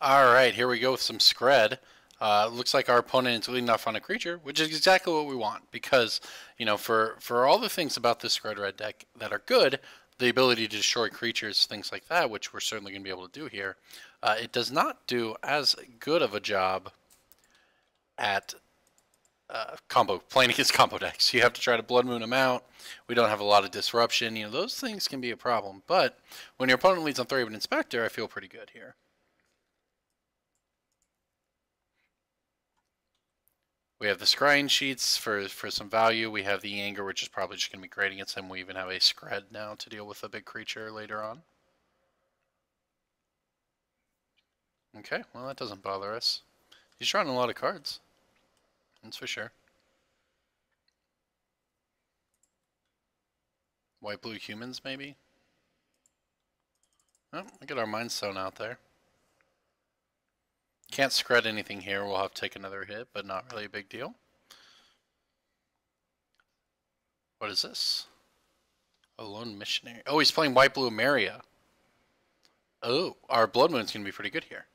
Alright, here we go with some Skred. Looks like our opponent is leading off on a creature, which is exactly what we want, because, for all the things about this Skred red deck that are good, the ability to destroy creatures, things like that, which we're certainly going to be able to do here, it does not do as good of a job at playing against combo decks. You have to try to Blood Moon them out. We don't have a lot of disruption. Those things can be a problem, but when your opponent leads on Thraben Inspector, I feel pretty good here. We have the scrying sheets for some value. We have the anger, which is probably just going to be great against him. We even have a Skred now to deal with a big creature later on. Okay, well that doesn't bother us. He's drawing a lot of cards. That's for sure. White-blue humans, maybe? Oh, we got our Mind Stone out there. Can't Skred anything here. We'll have to take another hit, but not really a big deal. What is this? A lone missionary. Oh, he's playing white-blue Emeria. Oh, our Blood Moon's going to be pretty good here.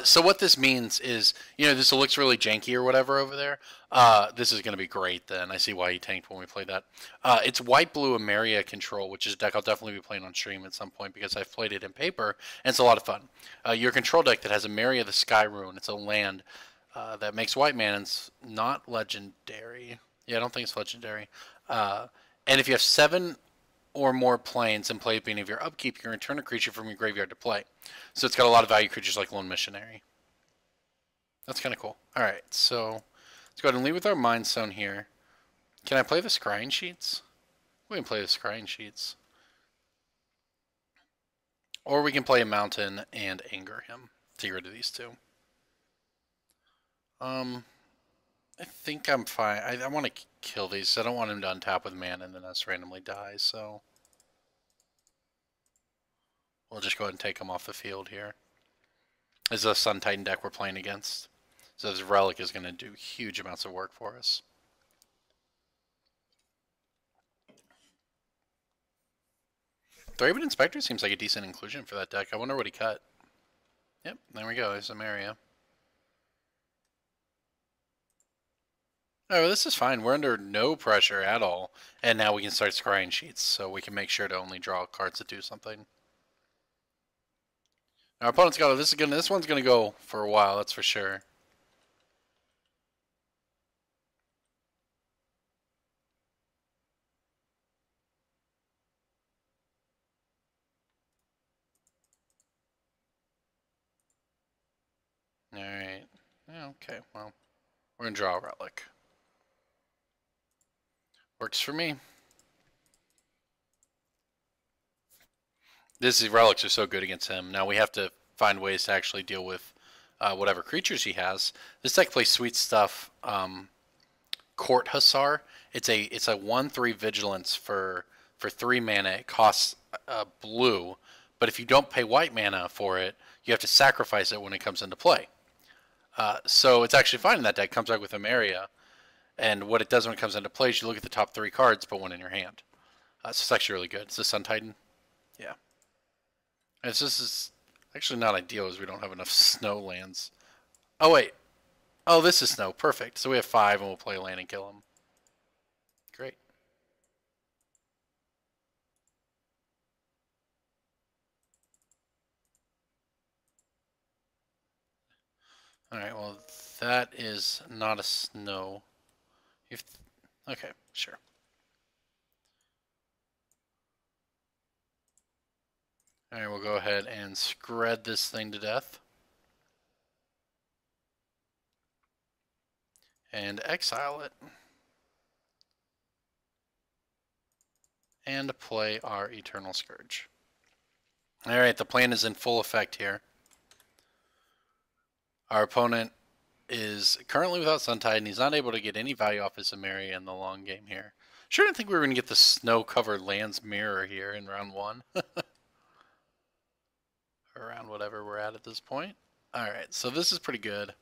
So what this means is, this looks really janky or whatever over there. This is going to be great then. I see why he tanked when we played that. It's white-blue Emeria control, which is a deck I'll definitely be playing on stream at some point because I've played it in paper, and it's a lot of fun. Your control deck that has Emeria the Sky Rune. It's a land that makes white mana. It's not legendary. Yeah, I don't think it's legendary. And if you have 7 or more planes and play at the beginning of your upkeep, you can return a creature from your graveyard to play. So it's got a lot of value creatures like Lone Missionary. That's kind of cool. Alright, so let's go ahead and lead with our Mind Stone here. Can I play the Scrying Sheets? We can play the Scrying Sheets. Or we can play a Mountain and anger him to get rid of these two. I think I'm fine. I want to kill these. I don't want him to untap with mana and then us randomly die, so we'll just go ahead and take him off the field here. This is a Sun Titan deck we're playing against, so this Relic is going to do huge amounts of work for us. Thraben Inspector seems like a decent inclusion for that deck. I wonder what he cut. Yep, there we go. There's Emeria. Oh, this is fine. We're under no pressure at all. And now we can start scrying sheets, so we can make sure to only draw cards that do something. Our opponent's got this one's gonna go for a while, that's for sure. Alright. Okay, well. We're gonna draw a Relic. Works for me. These relics are so good against him. Now we have to find ways to actually deal with whatever creatures he has. This deck plays sweet stuff. Court Hussar. It's a 1/3 vigilance for 3 mana. It costs blue, but if you don't pay white mana for it, you have to sacrifice it when it comes into play. So it's actually fine in that deck. It comes out with Emeria. And what it does when it comes into play is you look at the top 3 cards, put one in your hand. So it's actually really good. It's the Sun Titan. Yeah. This is actually not ideal as we don't have enough snow lands. Oh, wait. Oh, this is snow. Perfect. So we have 5 and we'll play a land and kill him. Great. Alright, well, that is not a snow. Okay, sure. Alright, we'll go ahead and Skred this thing to death. And exile it. And play our Eternal Scourge. Alright, the plan is in full effect here. Our opponent is currently without Sun Titan. He's not able to get any value off his Emeria in the long game here. Sure didn't think we were going to get the snow-covered lands mirror here in round 1. Around whatever we're at this point. Alright, so this is pretty good.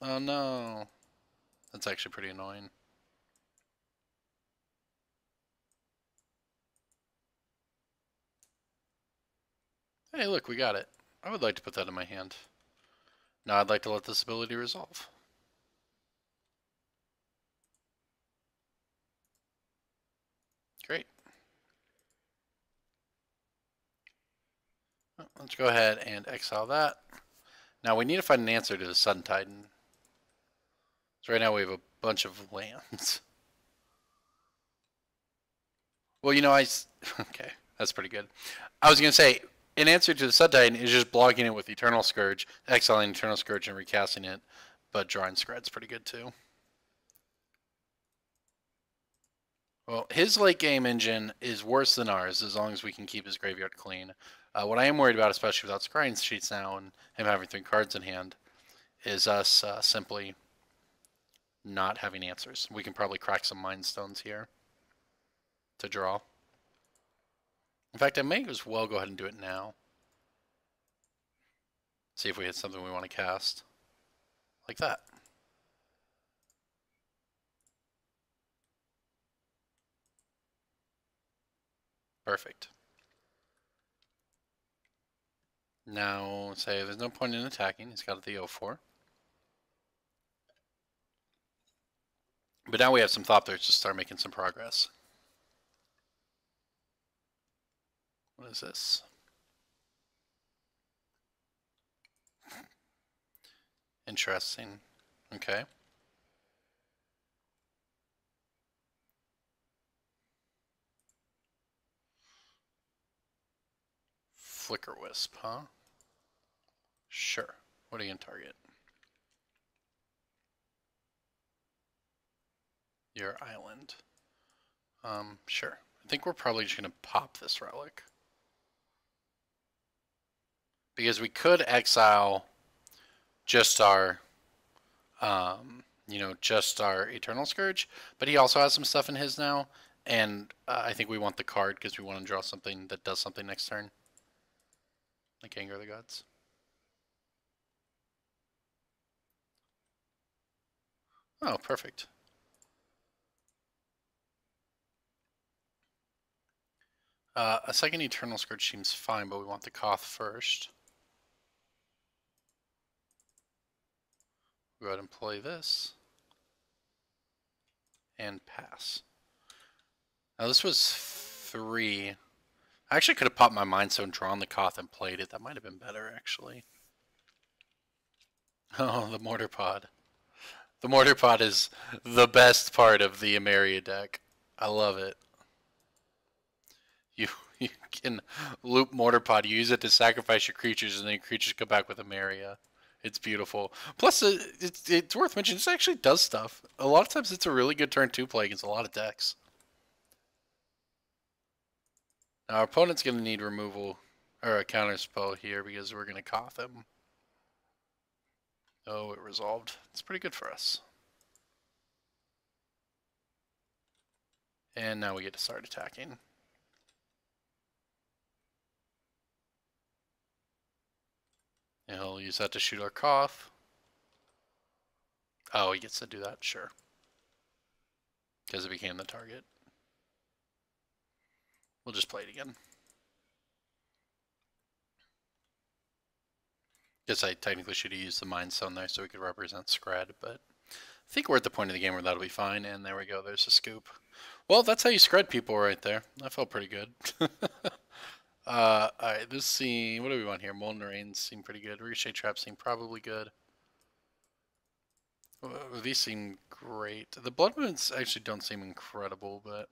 Oh no. That's actually pretty annoying. Hey, look, we got it. I would like to put that in my hand. Now I'd like to let this ability resolve. Great. Let's go ahead and exile that. Now we need to find an answer to the Sun Titan. So right now we have a bunch of lands. Well, you know, okay, that's pretty good. I was going to say, an answer to the Sun Titan is just blocking it with Eternal Scourge, exiling Eternal Scourge and recasting it, but drawing Skred's pretty good too. Well, his late game engine is worse than ours as long as we can keep his graveyard clean. What I am worried about, especially without scrying sheets now and him having 3 cards in hand, is us simply not having answers. We can probably crack some Mind Stones here to draw. In fact, I may as well go ahead and do it now. See if we hit something we want to cast. Like that. Perfect. Now, say there's no point in attacking. He's got the 0-4. But now we have some thought there to start making some progress. What is this? Interesting. Okay. Flicker Wisp, huh? Sure. What are you going to target? Your island. Sure. I think we're probably just going to pop this relic. Because we could exile just our, just our Eternal Scourge, but he also has some stuff in his now, and I think we want the card because we want to draw something that does something next turn. Like Anger of the Gods. Oh, perfect. A second Eternal Scourge seems fine, but we want the Koth first. Go ahead and play this. And pass. Now this was 3. I actually could have popped my Mind Stone, drawn the Koth, and played it. That might have been better, actually. Oh, the Mortar Pod. The Mortar Pod is the best part of the Emeria deck. I love it. You can loop Mortar Pod, use it to sacrifice your creatures, and then your creatures come back with Emeria. It's beautiful. Plus, it's worth mentioning, this actually does stuff. A lot of times it's a really good turn 2 play against a lot of decks. Now, our opponent's going to need removal, or a counter spell here, because we're going to Koth him. Oh, it resolved. It's pretty good for us. And now we get to start attacking. And he'll use that to shoot our Koth. Oh, he gets to do that, sure. Because it became the target. We'll just play it again. Guess I technically should have used the Mind Stone there so we could represent Skred, but I think we're at the point of the game where that'll be fine, and there we go, there's a scoop. Well, that's how you Skred people right there. That felt pretty good. Alright, this scene, what do we want here? Molten Rains seem pretty good. Ricochet Traps seem probably good. Well, these seem great. The Blood Moons actually don't seem incredible, but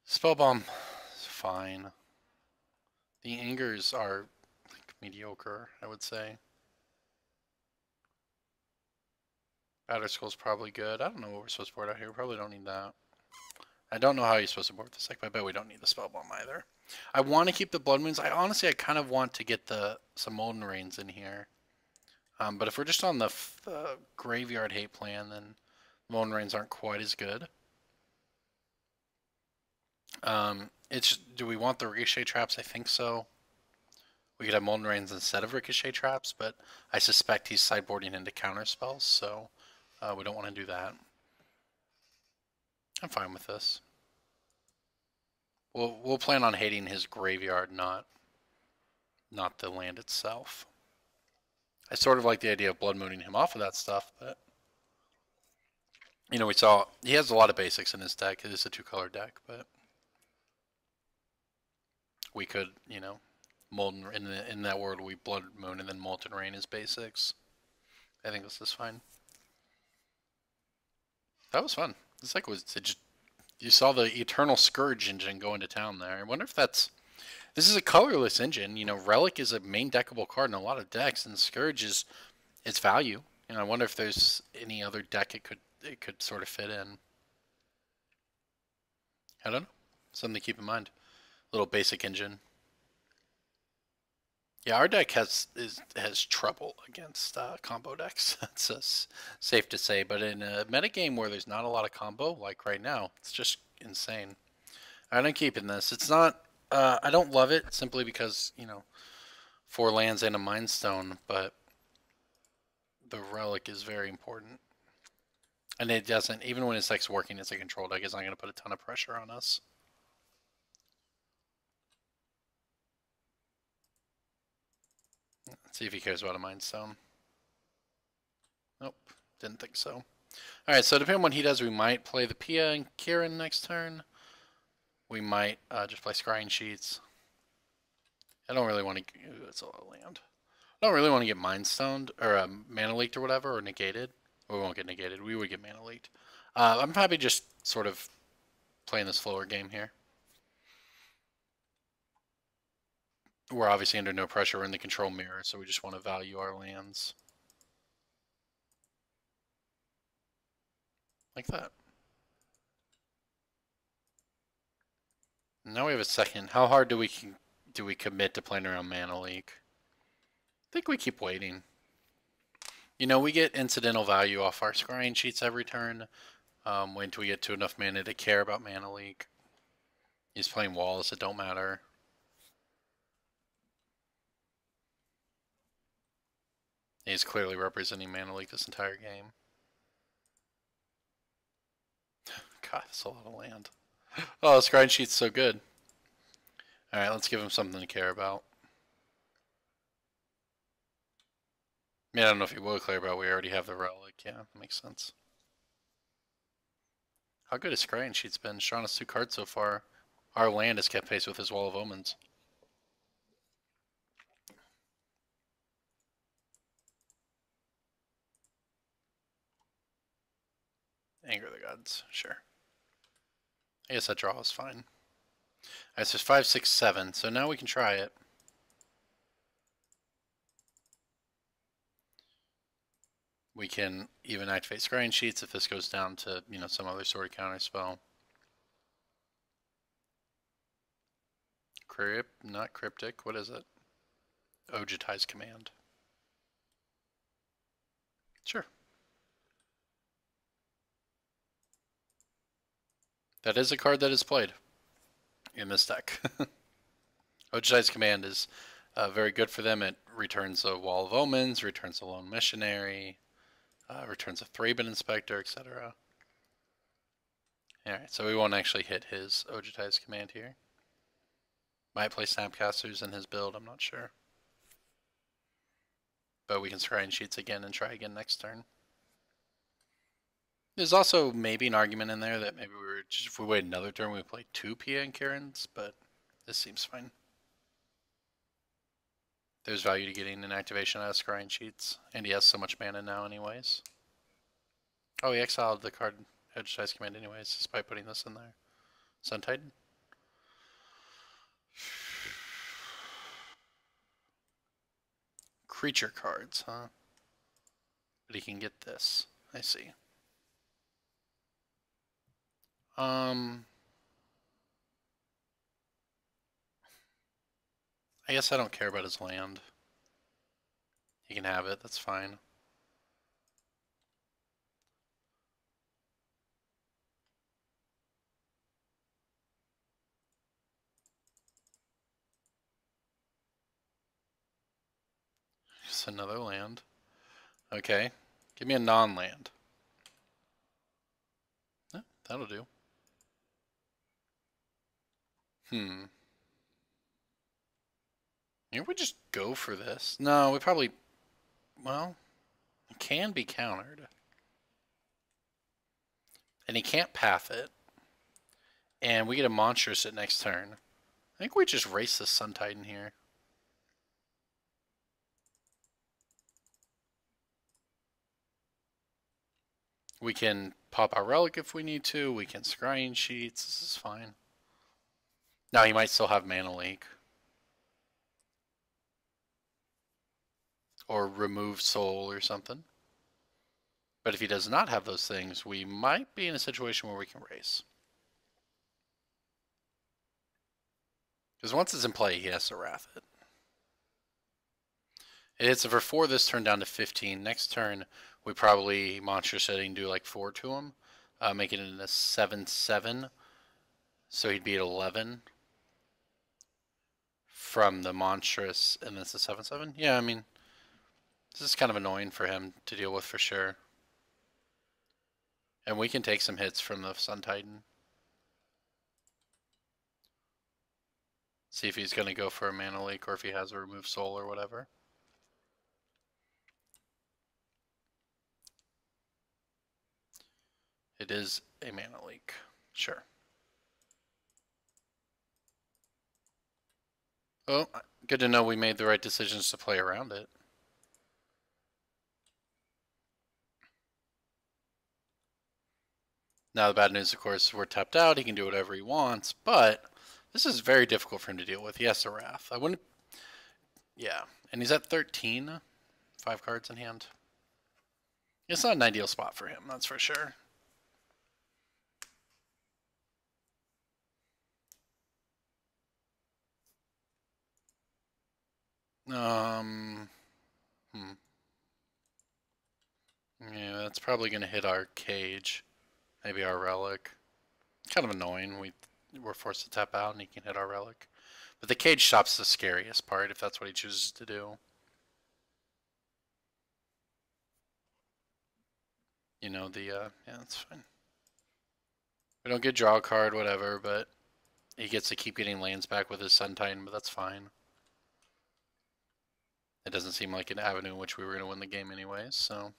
Spellbomb is fine. The Angers are like, mediocre, I would say. Batterskull's probably good. I don't know what we're supposed to board out here. We probably don't need that. I don't know how you're supposed to board this deck, but I bet we don't need the Spellbomb either. I want to keep the Blood Moons. I kind of want to get some Molten Rains in here. But if we're just on the Graveyard Hate plan, then Molten Rains aren't quite as good. Do we want the Ricochet Traps? I think so. We could have Molten Rains instead of Ricochet Traps, but I suspect he's sideboarding into counter spells, so we don't want to do that. I'm fine with this. We'll plan on hating his graveyard, not the land itself. I sort of like the idea of blood mooning him off of that stuff, but you know, we saw he has a lot of basics in his deck. It is a 2-color deck, but we could, you know, Molten in that world we blood moon and then Molten Rain is basics. I think this is fine. That was fun. This deck was just, you saw the Eternal Scourge engine go into town there. I wonder if that's this is a colorless engine. You know, Relic is a main deckable card in a lot of decks, and Scourge is its value. You know, I wonder if there's any other deck it could sort of fit in. I don't know. Something to keep in mind. Little basic engine. Yeah, our deck has trouble against combo decks. That's safe to say. But in a metagame where there's not a lot of combo, like right now, it's just insane. I'm keeping this. It's not. I don't love it simply because, you know, 4 lands and a Mind Stone, but the Relic is very important. And it doesn't, even when his deck's working as a control deck, it's not going to put a ton of pressure on us. Let's see if he cares about a Mind Stone. Nope, didn't think so. Alright, so depending on what he does, we might play the Pia and Kieran next turn. We might just play Scrying Sheets. I don't really want to. It's a lot of land. I don't really want to get Mind Stoned or Mana Leaked or whatever, or negated. Or we won't get negated. We would get Mana Leaked. I'm happy just sort of playing this slower game here. We're obviously under no pressure. We're in the control mirror, so we just want to value our lands. Like that. Now we have a second. How hard do we commit to playing around Mana Leak? I think we keep waiting. You know, we get incidental value off our Scrying Sheets every turn. Wait until we get to enough mana to care about Mana Leak. He's playing walls that don't matter. He's clearly representing Mana Leak this entire game. God, that's a lot of land. Oh, the Scrying Sheet's so good. Alright, let's give him something to care about. I mean, I don't know if he will care about. We already have the Relic. Yeah, that makes sense. How good has Scrying Sheet's been? Shown us 2 cards so far. Our land has kept pace with his Wall of Omens. Anger the Gods, sure. I guess that draw is fine. Alright, so it's 5, 6, 7. So now we can try it. We can even activate Scrying Sheets if this goes down to, you know, some other sort of counter spell. Not Cryptic. What is it? Ojitize Command. Sure. That is a card that is played in this deck. Ojitize Command is very good for them. It returns a Wall of Omens, returns a Lone Missionary, returns a Thraben Inspector, etc. Alright, so we won't actually hit his Ojitize Command here. Might play Snapcasters in his build, I'm not sure. But we can Scrying Sheets again and try again next turn. There's also maybe an argument in there that maybe we were just, if we wait another turn, we play 2 Pia and Karens, but this seems fine. There's value to getting an activation out of Scrying Sheets, and he has so much mana now anyways. Oh, he exiled the card Ojitize Command anyways, just by putting this in there. Sun Titan. Creature cards, huh? But he can get this. I see. I guess I don't care about his land. He can have it, that's fine. Just another land. Okay. Give me a non-land. That'll do. Maybe we just go for this. No, we probably... Well, it can be countered. And he can't path it. And we get a monstrous at next turn. I think we just race this Sun Titan here. We can pop our Relic if we need to. We can scrying sheets. This is fine. Now he might still have Mana Leak. Or remove Soul or something. But if he does not have those things, we might be in a situation where we can race. Because once it's in play, he has to Wrath it. It hits it for 4 this turn down to 15. Next turn, we probably monster setting do like 4 to him. Making it a 7-7. So he'd be at 11. From the monstrous, and it's a 7-7? Yeah, I mean, this is kind of annoying for him to deal with for sure. And we can take some hits from the Sun Titan. See if he's going to go for a Mana Leak or if he has a Remove Soul or whatever. It is a Mana Leak. Sure. Well, good to know we made the right decisions to play around it. Now the bad news, of course, we're tapped out. He can do whatever he wants, but this is very difficult for him to deal with. He has to Wrath. I wouldn't... Yeah. And he's at 13. 5 cards in hand. It's not an ideal spot for him, that's for sure. Yeah, that's probably going to hit our cage. Maybe our Relic. It's kind of annoying. We're forced to tap out and he can hit our Relic. But the cage shop's the scariest part if that's what he chooses to do. You know, yeah, that's fine. We don't get draw a card, whatever, but he gets to keep getting lands back with his Sun Titan, but that's fine. It doesn't seem like an avenue in which we were going to win the game anyways, so...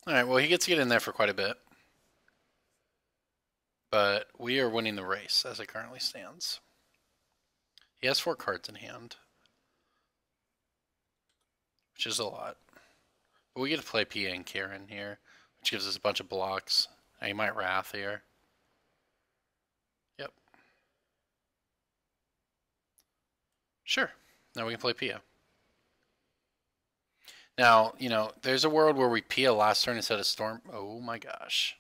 Alright, well, he gets to get in there for quite a bit. But we are winning the race as it currently stands. He has 4 cards in hand, which is a lot. But we get to play PA and Karen here, which gives us a bunch of blocks. Now, he might Wrath here. Yep. Sure. Now we can play Pia. Now, you know, there's a world where we Pia last turn instead of Storm. Oh my gosh.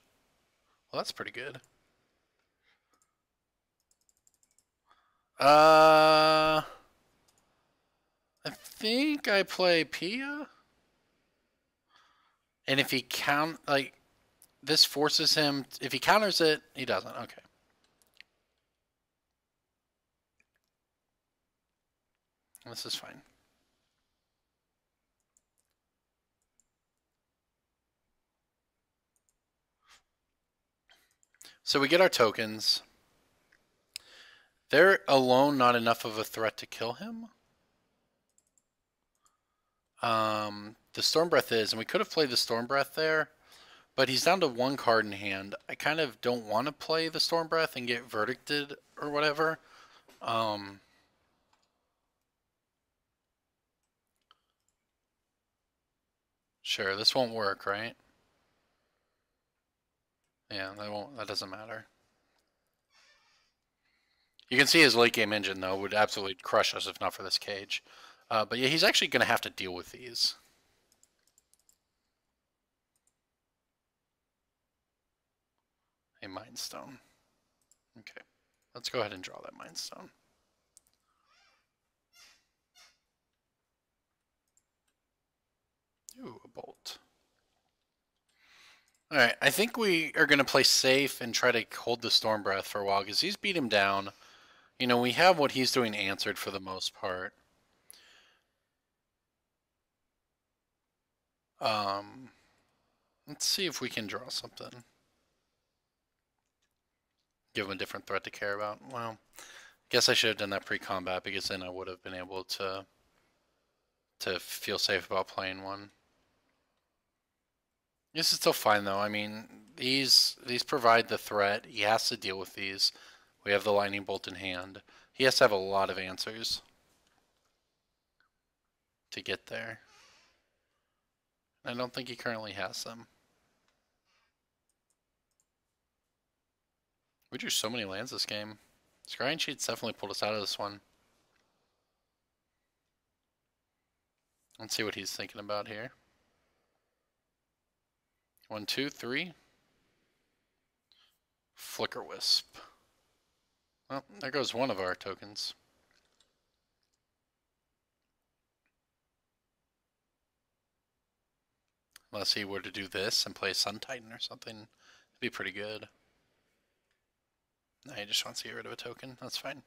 Well, that's pretty good. I think I play Pia. And if he this forces him, if he counters it, he doesn't. Okay. This is fine. So we get our tokens. They're alone not enough of a threat to kill him. The Storm Breath is, and we could have played the Storm Breath there, but he's down to 1 card in hand. I kind of don't want to play the Storm Breath and get verdicted or whatever. Sure, this won't work, right? Yeah, that doesn't matter. You can see his late game engine, though, would absolutely crush us if not for this cage. But yeah, he's actually going to have to deal with these. A Mind Stone. Okay, let's go ahead and draw that Mind Stone. Ooh, a Bolt. Alright, I think we are going to play safe and try to hold the Storm Breath for a while, because he's beat him down. You know, we have what he's doing answered for the most part. Let's see if we can draw something. Give him a different threat to care about. Well, I guess I should have done that pre-combat because then I would have been able to feel safe about playing one. This is still fine though. I mean, these provide the threat. He has to deal with these. We have the lightning bolt in hand. He has to have a lot of answers to get there. I don't think he currently has them. We drew so many lands this game. Scrying Sheets definitely pulled us out of this one. Let's see what he's thinking about here. 1, 2, 3. Flicker Wisp. Well, there goes one of our tokens. Unless he were to do this and play Sun Titan or something, it'd be pretty good. No, he just wants to get rid of a token. That's fine.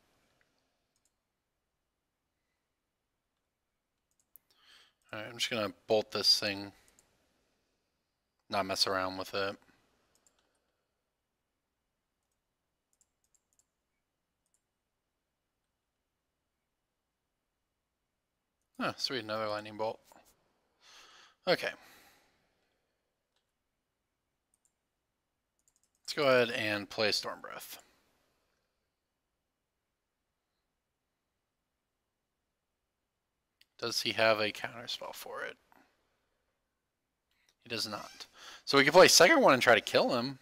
Alright, I'm just going to bolt this thing. Not mess around with it. Oh, sweet, another lightning bolt. Okay. Let's go ahead and play Storm Breath. Does he have a counter spell for it? He does not. So we can play second one and try to kill him.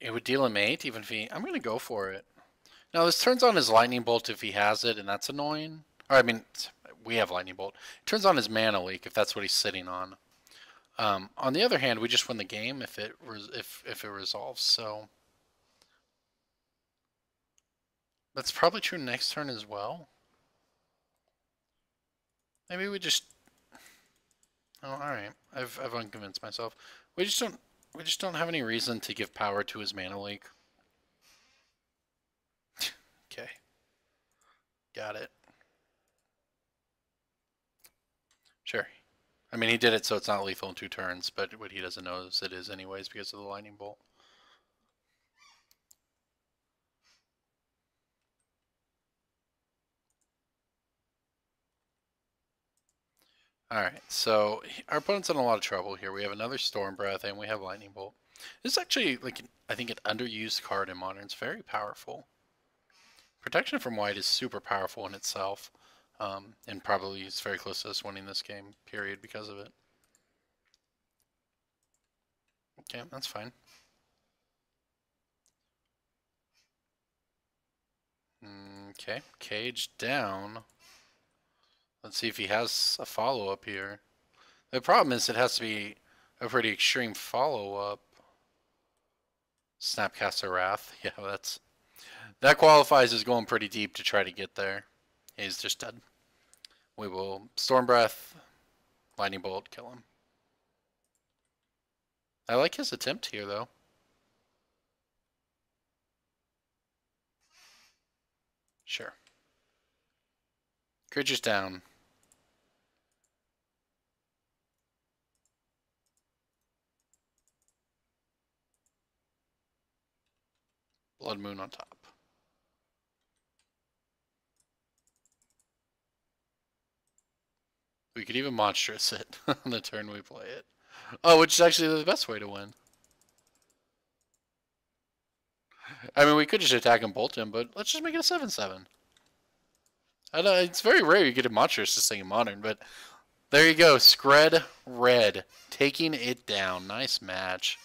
It would deal him 8 even if he... I'm going to go for it. Now this turns on his lightning bolt if he has it, and that's annoying. Or I mean, we have lightning bolt. It turns on his mana leak if that's what he's sitting on. On the other hand, we just win the game if it resolves. So that's probably true next turn as well. Maybe we just... Oh, all right. I've unconvinced myself. We just don't have any reason to give power to his mana leak. Okay. Got it. Sure. I mean, he did it so it's not lethal in 2 turns, but what he doesn't know is it is anyways because of the lightning bolt. Alright, so our opponent's in a lot of trouble here. We have another Storm Breath and we have Lightning Bolt. This is actually, like, I think an underused card in Modern. It's very powerful. Protection from White is super powerful in itself. And probably is very close to us winning this game, period, because of it. Okay, that's fine. Okay, Cage down. Let's see if he has a follow-up here. The problem is it has to be a pretty extreme follow-up. Snapcaster Wrath. Yeah, that qualifies as going pretty deep to try to get there. He's just dead. We will Storm Breath, Lightning Bolt, kill him. I like his attempt here, though. Sure. Creature's down. Blood Moon on top. We could even Monstrous it on the turn we play it. Oh, which is actually the best way to win. I mean, we could just attack and bolt him, but let's just make it a 7/7. I know, it's very rare you get a Monstrous this thing in Modern, but there you go. Skred Red taking it down. Nice match.